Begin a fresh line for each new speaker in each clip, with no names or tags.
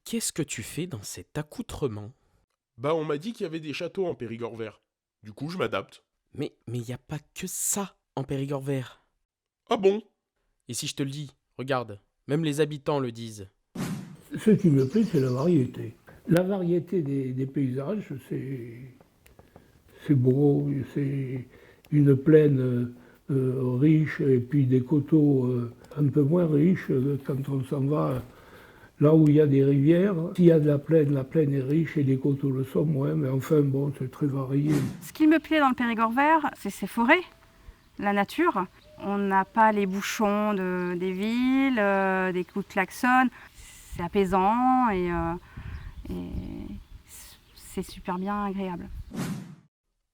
qu'est-ce que tu fais dans cet accoutrement?
Bah, on m'a dit qu'il y avait des châteaux en Périgord vert. Du coup, je m'adapte.
Mais y a pas que ça en Périgord vert.
Ah bon?
Et si je te le dis, regarde, même les habitants le disent.
Ce qui me plaît, c'est la variété. La variété des paysages, c'est beau, c'est une plaine riche et puis des coteaux un peu moins riches quand on s'en va là où il y a des rivières. S'il y a de la plaine est riche et les coteaux le sont moins, mais enfin bon, c'est très varié.
Ce qui me plaît dans le Périgord vert, c'est ces forêts, la nature. On n'a pas les bouchons des villes, des coups de klaxon. C'est apaisant et c'est super bien agréable.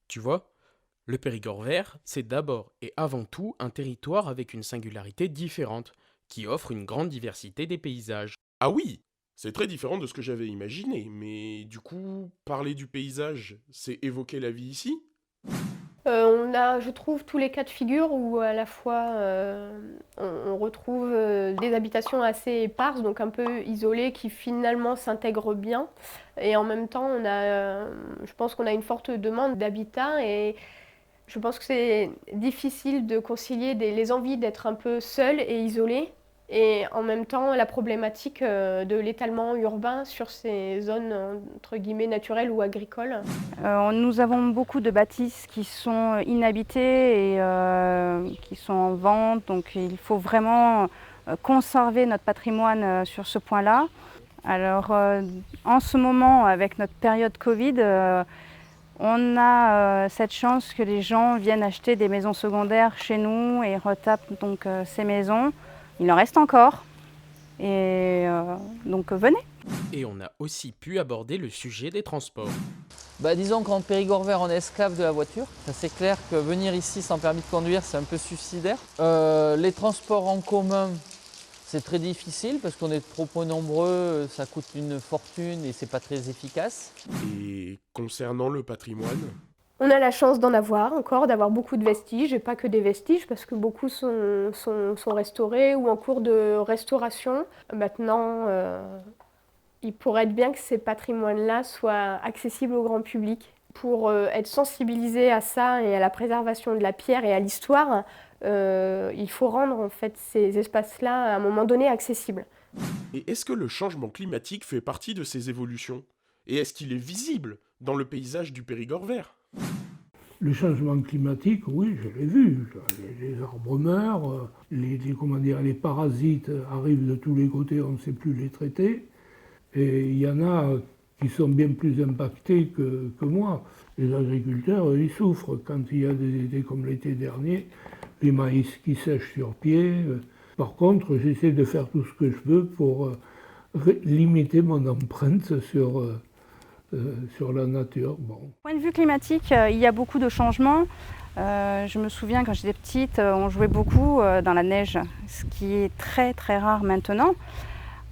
Tu vois, le Périgord vert, c'est d'abord et avant tout un territoire avec une singularité différente, qui offre une grande diversité des paysages.
Ah oui! C'est très différent de ce que j'avais imaginé, mais du coup, parler du paysage, c'est évoquer la vie ici?
On a, je trouve, tous les cas de figure où à la fois on retrouve des habitations assez éparses, donc un peu isolées, qui finalement s'intègrent bien. Et en même temps, je pense qu'on a une forte demande d'habitat et je pense que c'est difficile de concilier les envies d'être un peu seul et isolé et en même temps la problématique de l'étalement urbain sur ces zones entre guillemets naturelles ou agricoles.
Nous avons beaucoup de bâtisses qui sont inhabitées et qui sont en vente, donc il faut vraiment conserver notre patrimoine sur ce point-là. Alors en ce moment, avec notre période Covid, on a cette chance que les gens viennent acheter des maisons secondaires chez nous et retapent donc ces maisons. Il en reste encore et donc venez.
Et on a aussi pu aborder le sujet des transports.
Disons qu'en Périgord vert, on est esclave de la voiture. C'est clair que venir ici sans permis de conduire, c'est un peu suicidaire. Les transports en commun, c'est très difficile parce qu'on est trop peu nombreux, ça coûte une fortune et c'est pas très efficace.
Et concernant le patrimoine?
On a la chance d'en avoir encore, d'avoir beaucoup de vestiges, et pas que des vestiges, parce que beaucoup sont restaurés ou en cours de restauration. Maintenant, il pourrait être bien que ces patrimoines-là soient accessibles au grand public. Pour être sensibilisé à ça et à la préservation de la pierre et à l'histoire, il faut rendre en fait ces espaces-là à un moment donné accessibles.
Et est-ce que le changement climatique fait partie de ces évolutions? Et est-ce qu'il est visible dans le paysage du Périgord vert?
Le changement climatique, oui, je l'ai vu. Les arbres meurent, comment dire, les parasites arrivent de tous les côtés, on ne sait plus les traiter. Et il y en a qui sont bien plus impactés que moi. Les agriculteurs, ils souffrent quand il y a des étés comme l'été dernier, les maïs qui sèchent sur pied. Par contre, j'essaie de faire tout ce que je peux pour limiter mon empreinte sur la nature. Bon.
Point de vue climatique, il y a beaucoup de changements. Je me souviens quand j'étais petite, on jouait beaucoup dans la neige, ce qui est très très rare maintenant.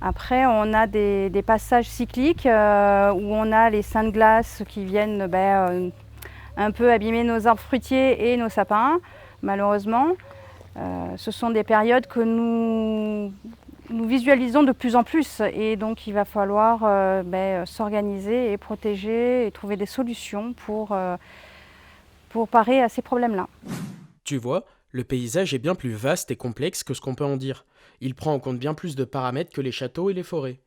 Après, on a des passages cycliques où on a les seins de glace qui viennent un peu abîmer nos arbres fruitiers et nos sapins, malheureusement. Ce sont des périodes que nous visualisons de plus en plus et donc il va falloir s'organiser et protéger et trouver des solutions pour parer à ces problèmes-là.
Tu vois, le paysage est bien plus vaste et complexe que ce qu'on peut en dire. Il prend en compte bien plus de paramètres que les châteaux et les forêts.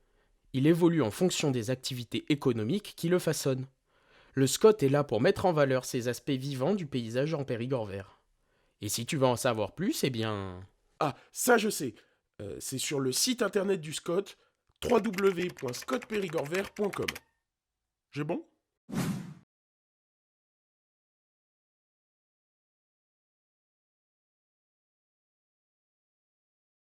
Il évolue en fonction des activités économiques qui le façonnent. Le SCOT est là pour mettre en valeur ces aspects vivants du paysage en Périgord vert. Et si tu veux en savoir plus, eh bien...
Ah, ça je sais. C'est sur le site internet du SCOT, www.scotpérigordvert.com. J'ai bon?